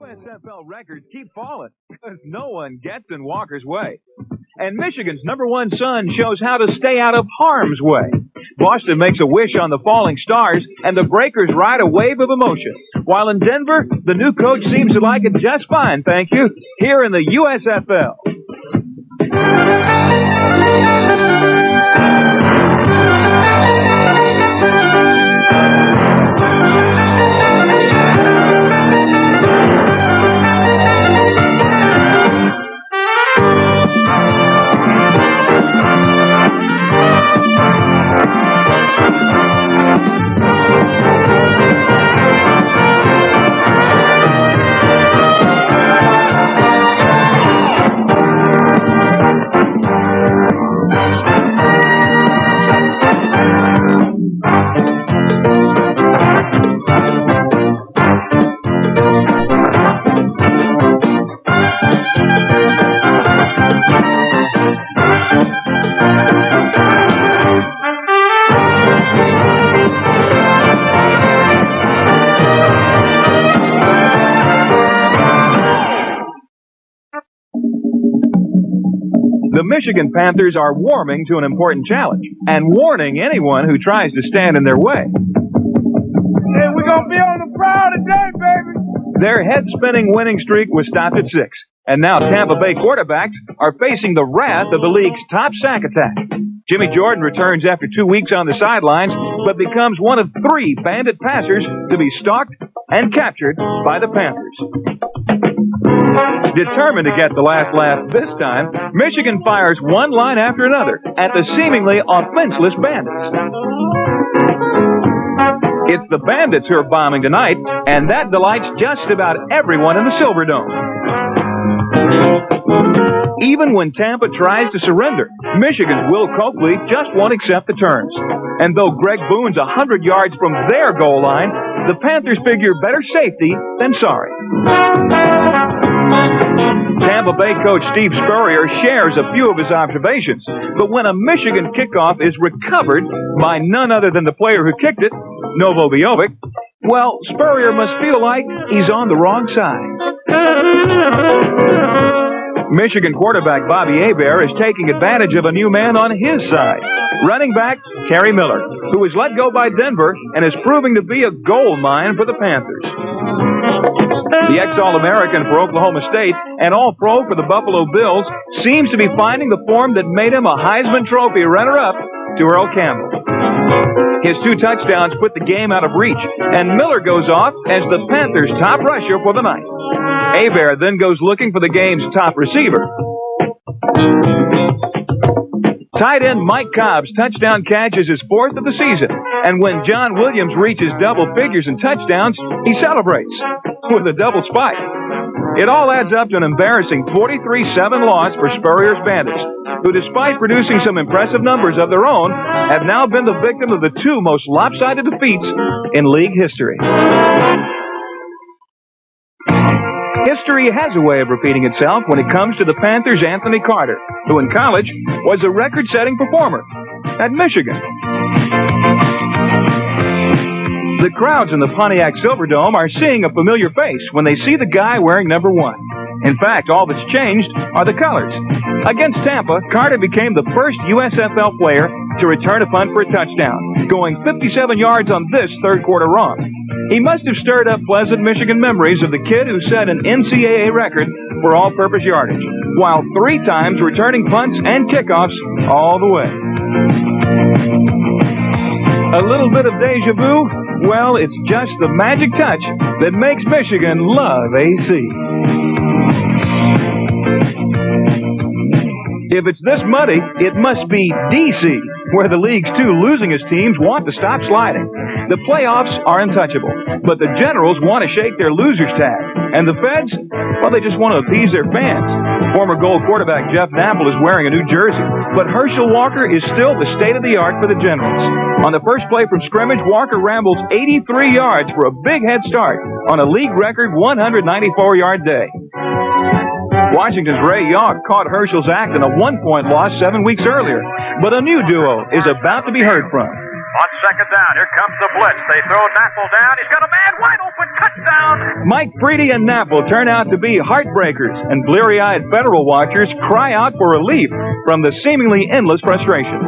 USFL records keep falling because no one gets in Walker's way. And Michigan's #1 son shows how to stay out of harm's way. Boston makes a wish on the falling stars, and the Breakers ride a wave of emotion. While in Denver, the new coach seems to like it just fine, thank you, here in the USFL. The Michigan Panthers are warming to an important challenge and warning anyone who tries to stand in their way. Hey, we're going to be on the prowl today, baby. Their head-spinning winning streak was stopped at 6, and now Tampa Bay quarterbacks are facing the wrath of the league's top sack attack. Jimmy Jordan returns after 2 weeks on the sidelines, but becomes one of 3 Bandit passers to be stalked and captured by the Panthers. Determined to get the last laugh this time, Michigan fires one line after another at the seemingly offenseless Bandits. It's the Bandits who are bombing tonight, and that delights just about everyone in the Silverdome. Even when Tampa tries to surrender, Michigan's Will Coakley just won't accept the terms. And though Greg Boone's 100 yards from their goal line, the Panthers figure better safety than sorry. Tampa Bay coach Steve Spurrier shares a few of his observations, but when a Michigan kickoff is recovered by none other than the player who kicked it, Novo Biovic, well, Spurrier must feel like he's on the wrong side. Michigan quarterback Bobby Hebert is taking advantage of a new man on his side. Running back Terry Miller, who was let go by Denver and is proving to be a gold mine for the Panthers. The ex-All-American for Oklahoma State and All-Pro for the Buffalo Bills seems to be finding the form that made him a Heisman Trophy runner-up to Earl Campbell. His 2 touchdowns put the game out of reach, and Miller goes off as the Panthers' top rusher for the night. Hebert then goes looking for the game's top receiver. Tight end Mike Cobb's touchdown catch is his 4th of the season, and when John Williams reaches double figures in touchdowns, he celebrates with a double spike. It all adds up to an embarrassing 43-7 loss for Spurrier's Bandits, who despite producing some impressive numbers of their own, have now been the victim of the 2 most lopsided defeats in league history. History has a way of repeating itself when it comes to the Panthers' Anthony Carter, who in college was a record-setting performer at Michigan. The crowds in the Pontiac Silverdome are seeing a familiar face when they see the guy wearing #1. In fact, all that's changed are the colors. Against Tampa, Carter became the first USFL player to return a punt for a touchdown, going 57 yards on this third-quarter romp. He must have stirred up pleasant Michigan memories of the kid who set an NCAA record for all-purpose yardage, while 3 times returning punts and kickoffs all the way. A little bit of deja vu? Well, it's just the magic touch that makes Michigan love AC. If it's this muddy, it must be D.C., where the league's 2 losingest teams want to stop sliding. The playoffs are untouchable, but the Generals want to shake their loser's tag. And the Feds, well, they just want to appease their fans. Former Gold quarterback Jeff Napple is wearing a new jersey, but Herschel Walker is still the state-of-the-art for the Generals. On the first play from scrimmage, Walker rambles 83 yards for a big head start on a league record 194-yard day. Washington's Ray Yawk caught Herschel's act in a 1-point loss 7 weeks earlier, but a new duo is about to be heard from. On second down, here comes the blitz. They throw Napple down. He's got a man wide open. Touchdown. Mike Preedy and Napple turn out to be heartbreakers, and bleary-eyed Federal watchers cry out for relief from the seemingly endless frustration.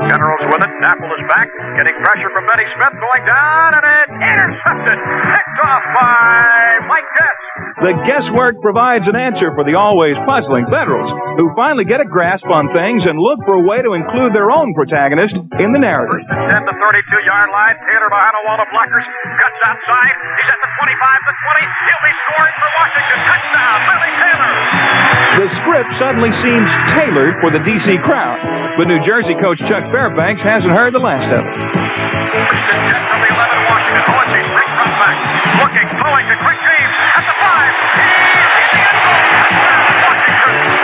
Generals with it. Napple is back. Getting pressure from Benny Smith. Going down, and it's intercepted. Picked off by Mike Guess. The guesswork provides an answer for the always puzzling Federals, who finally get a grasp on things and look for a way to include their own protagonist in the narrative. First and 10 to 32-yard line. Taylor behind a wall of blockers. Cuts outside. He's at the 25, the 20. He'll be scoring for Washington. Touchdown, Billy Taylor. The script suddenly seems tailored for the D.C. crowd, but New Jersey coach Chuck Fairbanks hasn't heard the last of it. First and 10 from the 11, Washington. Horsey, straight front back. Looking, throwing to Quick James at the 5.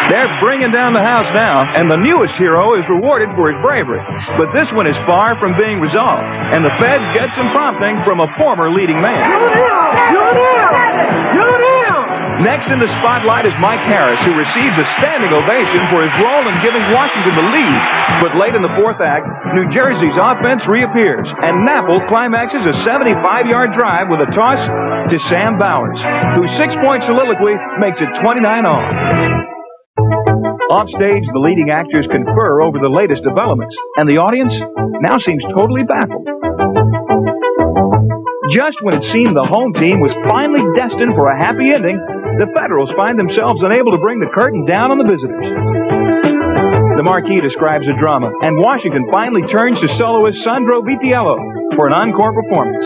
They're bringing down the house now, and the newest hero is rewarded for his bravery. But this one is far from being resolved, and the feds get some prompting from a former leading man. Next in the spotlight is Mike Harris, who receives a standing ovation for his role in giving Washington the lead. But late in the fourth act, New Jersey's offense reappears, and Napple climaxes a 75-yard drive with a toss to Sam Bowers, whose 6-point soliloquy makes it 29-all. Offstage, the leading actors confer over the latest developments, and the audience now seems totally baffled. Just when it seemed the home team was finally destined for a happy ending, the Federals find themselves unable to bring the curtain down on the visitors. The marquee describes a drama, and Washington finally turns to soloist Sandro Vitiello for an encore performance.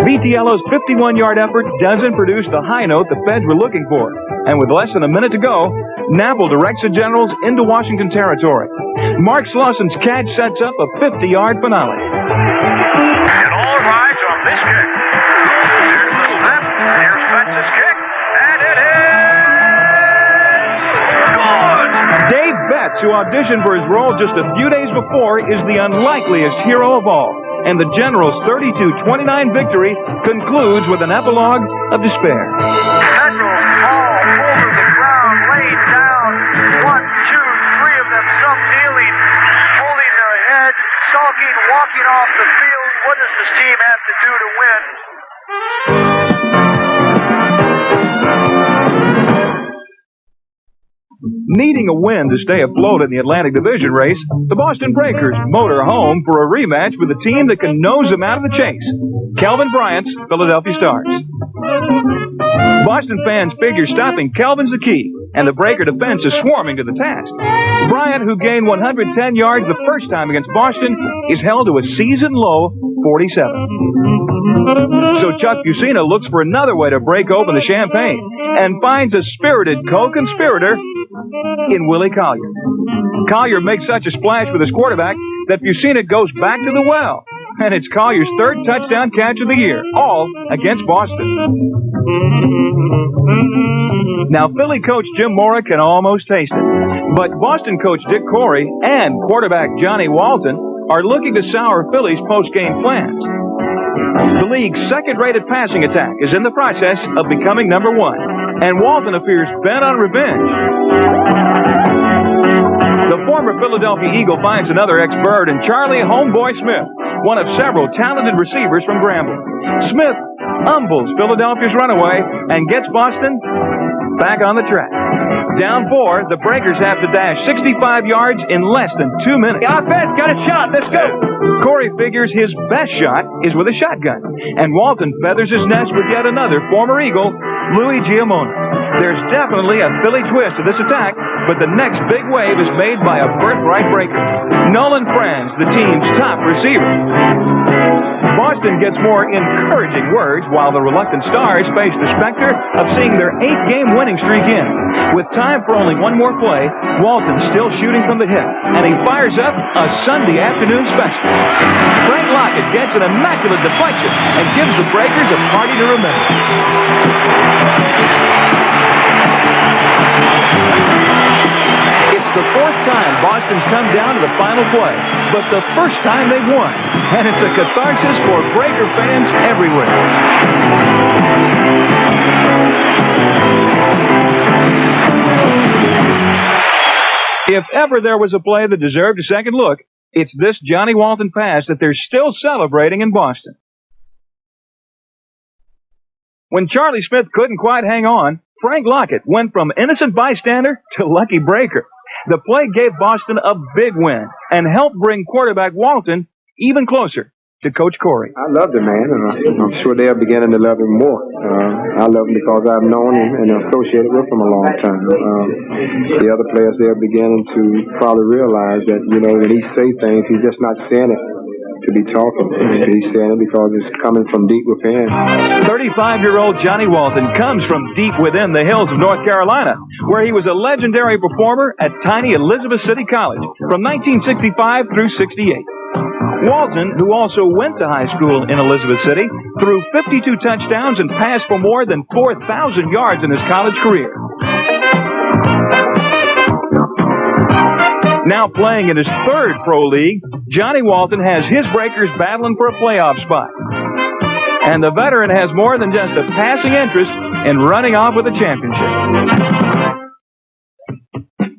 Vitiello's 51-yard effort doesn't produce the high note the Feds were looking for, and with less than a minute to go, Napple directs the Generals into Washington territory. Mark Slauson's catch sets up a 50-yard finale. And all rides on this kick. Here's the snap. Here's Spence's kick. And it is good. Dave Betts, who auditioned for his role just a few days before, is the unlikeliest hero of all. And the Generals' 32-29 victory concludes with an epilogue of despair. Federals fall over the ground, laid down. 1, 2, 3 of them, some kneeling, holding their head, sulking, walking off the field. What does this team have to do to win? Needing a win to stay afloat in the Atlantic Division race, the Boston Breakers motor home for a rematch with a team that can nose them out of the chase, Kelvin Bryant's Philadelphia Stars. Boston fans figure stopping Kelvin's the key, and the Breaker defense is swarming to the task. Bryant, who gained 110 yards the first time against Boston, is held to a season-low 47. So Chuck Fusina looks for another way to break open the champagne and finds a spirited co-conspirator in Willie Collier. Collier makes such a splash with his quarterback that Fusina goes back to the well. And it's Collier's third touchdown catch of the year, all against Boston. Now, Philly coach Jim Mora can almost taste it. But Boston coach Dick Corey and quarterback Johnny Walton are looking to sour Philly's post-game plans. The league's second-rated passing attack is in the process of becoming number one, and Walton appears bent on revenge. The former Philadelphia Eagle finds another ex-Bird in Charlie Homeboy Smith, one of several talented receivers from Grambling. Smith humbles Philadelphia's runaway and gets Boston back on the track. Down 4, the Breakers have to dash 65 yards in less than 2 minutes. The offense got a shot. Let's go. Corey figures his best shot is with a shotgun, and Walton feathers his nest with yet another former Eagle, Louis Giamone. There's definitely a Philly twist to this attack, but the next big wave is made by a birthright Breaker, Nolan Franz, the team's top receiver. Boston gets more encouraging words while the reluctant Stars face the specter of seeing their 8-game winning streak end. With time for only one more play, Walton's still shooting from the hip, and he fires up a Sunday afternoon special. Frank Lockett gets an immaculate deflection and gives the Breakers a party to remember. It's the fourth time Boston's come down to the final play, but the first time they've won, and it's a catharsis for Breaker fans everywhere. If ever there was a play that deserved a second look, it's this Johnny Walton pass that they're still celebrating in Boston. When Charlie Smith couldn't quite hang on, Frank Lockett went from innocent bystander to lucky breaker. The play gave Boston a big win and helped bring quarterback Walton even closer to Coach Corey. I love the man, and I'm sure they're beginning to love him more. I love him because I've known him and associated with him a long time. The other players, they're beginning to probably realize that, when he say things, he's just not saying it to be talking. He's saying it because it's coming from deep within. 35-year-old Johnny Walton comes from deep within the hills of North Carolina, where he was a legendary performer at tiny Elizabeth City College from 1965 through 68. Walton, who also went to high school in Elizabeth City, threw 52 touchdowns and passed for more than 4,000 yards in his college career. Now playing in his third pro league, Johnny Walton has his Breakers battling for a playoff spot. And the veteran has more than just a passing interest in running off with a championship.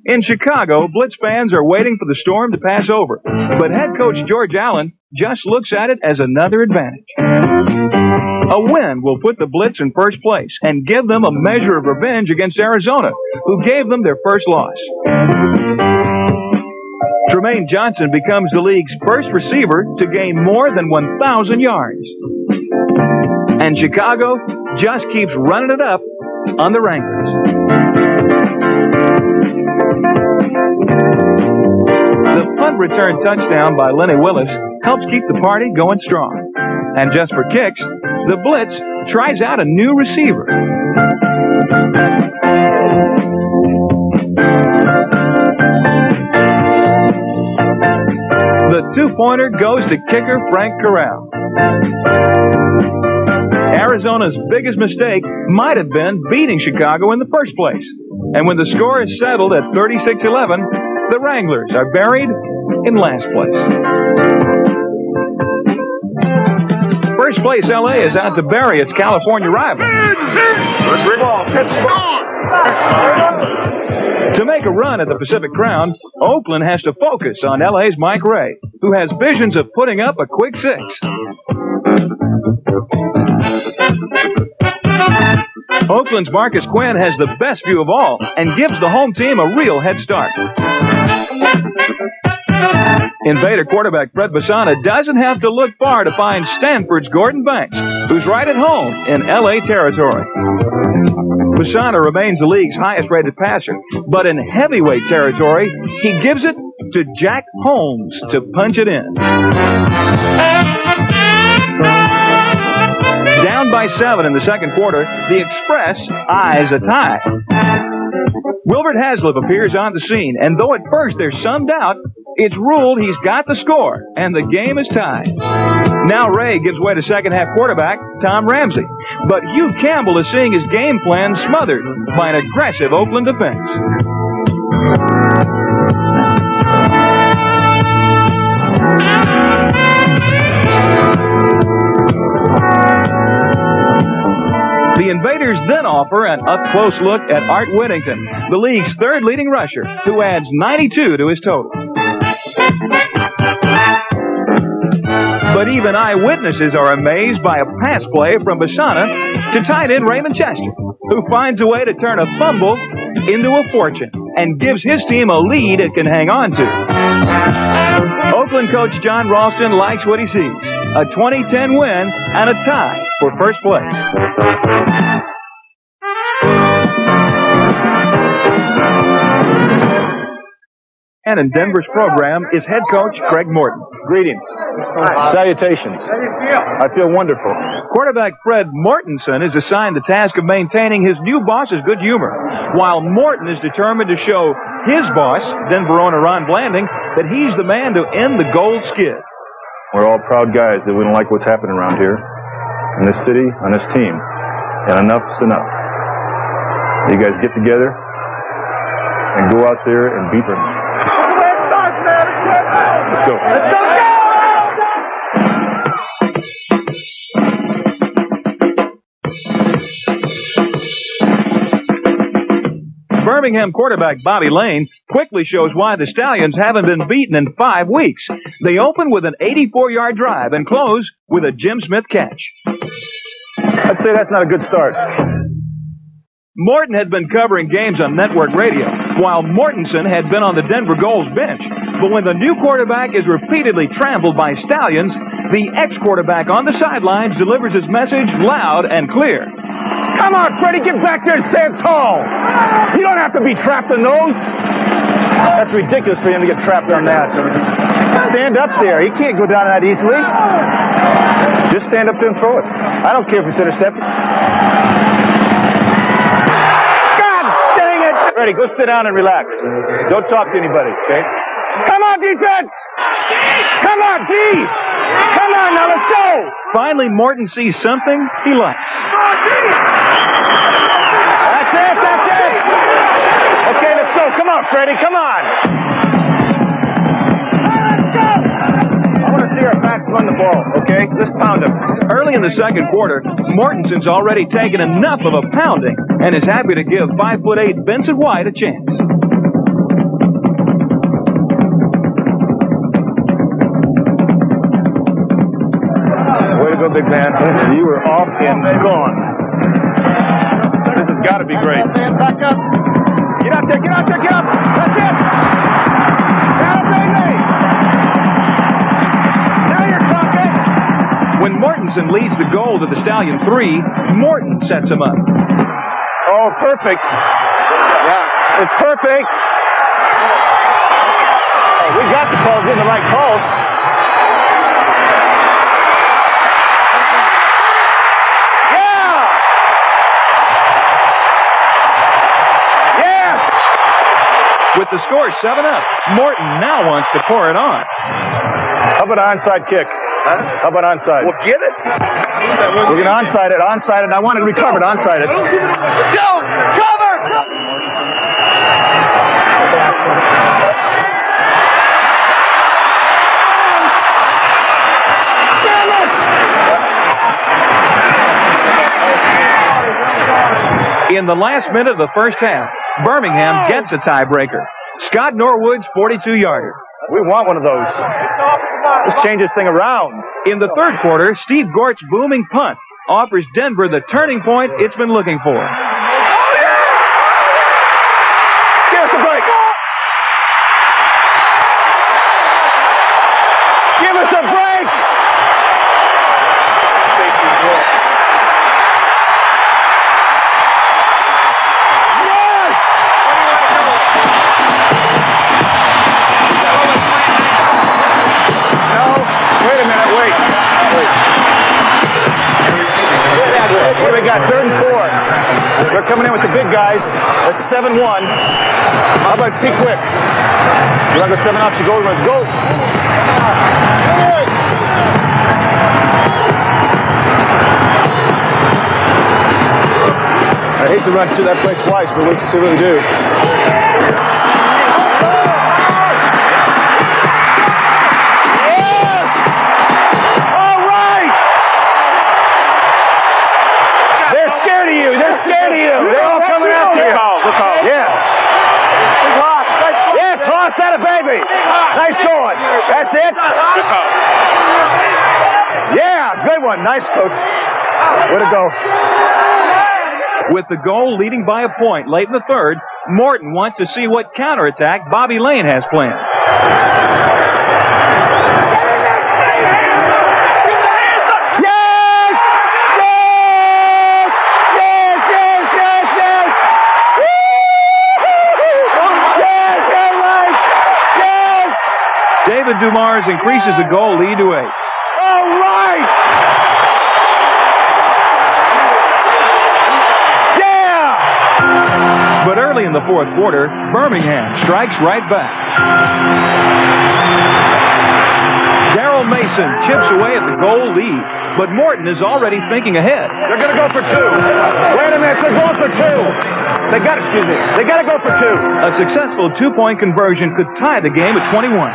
In Chicago, Blitz fans are waiting for the storm to pass over, but head coach George Allen just looks at it as another advantage. A win will put the Blitz in first place and give them a measure of revenge against Arizona, who gave them their first loss. Tremaine Johnson becomes the league's first receiver to gain more than 1,000 yards. And Chicago just keeps running it up on the Wranglers. The punt return touchdown by Lenny Willis helps keep the party going strong. And just for kicks, the Blitz tries out a new receiver. The two-pointer goes to kicker Frank Corral. Arizona's biggest mistake might have been beating Chicago in the first place. And when the score is settled at 36-11, the Wranglers are buried in last place. First place LA is out to bury its California rival. To make a run at the Pacific Crown, Oakland has to focus on LA's Mike Ray, who has visions of putting up a quick six. Oakland's Marcus Quinn has the best view of all and gives the home team a real head start. Invader quarterback Fred Basana doesn't have to look far to find Stanford's Gordon Banks, who's right at home in LA territory. Basana remains the league's highest-rated passer, but in heavyweight territory, he gives it to Jack Holmes to punch it in. Down by 7 in the second quarter, the Express eyes a tie. Wilbert Haslip appears on the scene, and though at first there's some doubt, it's ruled he's got the score, and the game is tied. Now Ray gives way to second-half quarterback Tom Ramsey, but Hugh Campbell is seeing his game plan smothered by an aggressive Oakland defense. The Invaders then offer an up-close look at Art Whittington, the league's third leading rusher, who adds 92 to his total. But even eyewitnesses are amazed by a pass play from Basana to tight end Raymond Chester, who finds a way to turn a fumble into a fortune and gives his team a lead it can hang on to. Oakland coach John Ralston likes what he sees, a 2010 win and a tie for first place. And in Denver's program is head coach Craig Morton. Greetings. Salutations. How do you feel? I feel wonderful. Quarterback Fred Mortensen is assigned the task of maintaining his new boss's good humor, while Morton is determined to show his boss, Denver owner Ron Blanding, that he's the man to end the gold skid. We're all proud guys that we don't like what's happening around here, in this city, on this team. And enough's enough. You guys get together and go out there and beat them. Let's go. Let's go. Birmingham quarterback Bobby Lane quickly shows why the Stallions haven't been beaten in 5 weeks. They open with an 84-yard drive and close with a Jim Smith catch. I'd say that's not a good start. Morton had been covering games on network radio, while Mortensen had been on the Denver Gold's bench. But when the new quarterback is repeatedly trampled by Stallions, the ex-quarterback on the sidelines delivers his message loud and clear. Come on, Freddie, get back there and stand tall. You don't have to be trapped in those. That's ridiculous for him to get trapped on that. Stand up there. He can't go down that easily. Just stand up there and throw it. I don't care if it's intercepted. God dang it! Freddie, go sit down and relax. Don't talk to anybody, okay? Come on, defense! Come on, D! Come on, now let's go! Finally, Morton sees something he likes. That's it, that's it! Okay, let's go. Come on, Freddie, come on! I want to see our backs run the ball, okay? Let's pound them. Early in the second quarter, Mortensen's already taken enough of a pounding and is happy to give 5'8" Vincent White a chance. Way to go, big man. You were off and gone. This has got to be great. Back up. Get out there, get out there, get up. That's it. Now, baby. Now you're talking. When Mortensen leads the goal to the Stallion 3, Morton sets him up. Oh, perfect. Yeah, it's perfect. Oh, we got the calls in the right calls. With the score 7-up, Morton now wants to pour it on. How about an onside kick? Huh? How about onside? Well, get it. We're going to onside it, and I want it recovered, onside it. Go! Cover! Damn it! In the last minute of the first half, Birmingham gets a tiebreaker. Scott Norwood's 42-yarder. We want one of those. Let's change this thing around. In the third quarter, Steve Gort's booming punt offers Denver the turning point it's been looking for. Give us a break. Give us a break. What do we got? 3rd and 4. They're coming in with the big guys. That's 7-1. How about be quick? You want to go 7 up? You go. Let's go. I hate to run through that play twice, but we'll see what we do. Baby, nice going. That's it. Yeah, good one. Nice, coach. Way to go. With the goal leading by a point late in the third, Morton wants to see what counterattack Bobby Lane has planned. David Dumars increases the goal lead to 8. All right! Yeah! But early in the fourth quarter, Birmingham strikes right back. Darrell Mason chips away at the goal lead, but Morton is already thinking ahead. They're going to go for 2. Wait a minute, they're going for 2. They got to go for 2. A successful 2-point conversion could tie the game at 21.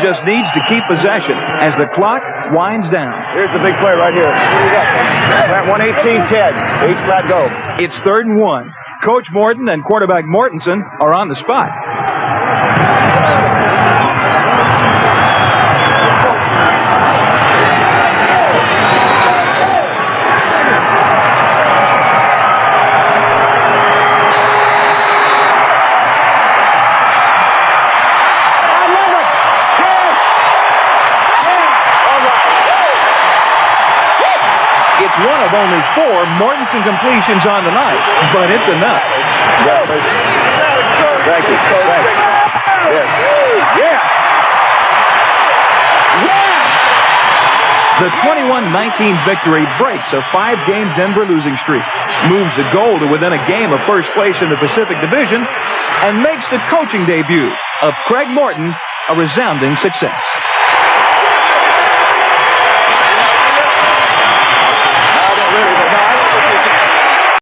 just needs to keep possession as the clock winds down. Here's the big play right here. Flat 118-10. H-flat go. It's 3rd and 1. Coach Morton and quarterback Mortensen are on the spot. It's one of only 4 Mortensen completions on the night, but it's enough. Thank you. Thanks. Yes. Yeah. Yeah. The 21-19 victory breaks a 5-game Denver losing streak, moves the Gold to within a game of first place in the Pacific Division, and makes the coaching debut of Craig Morton a resounding success.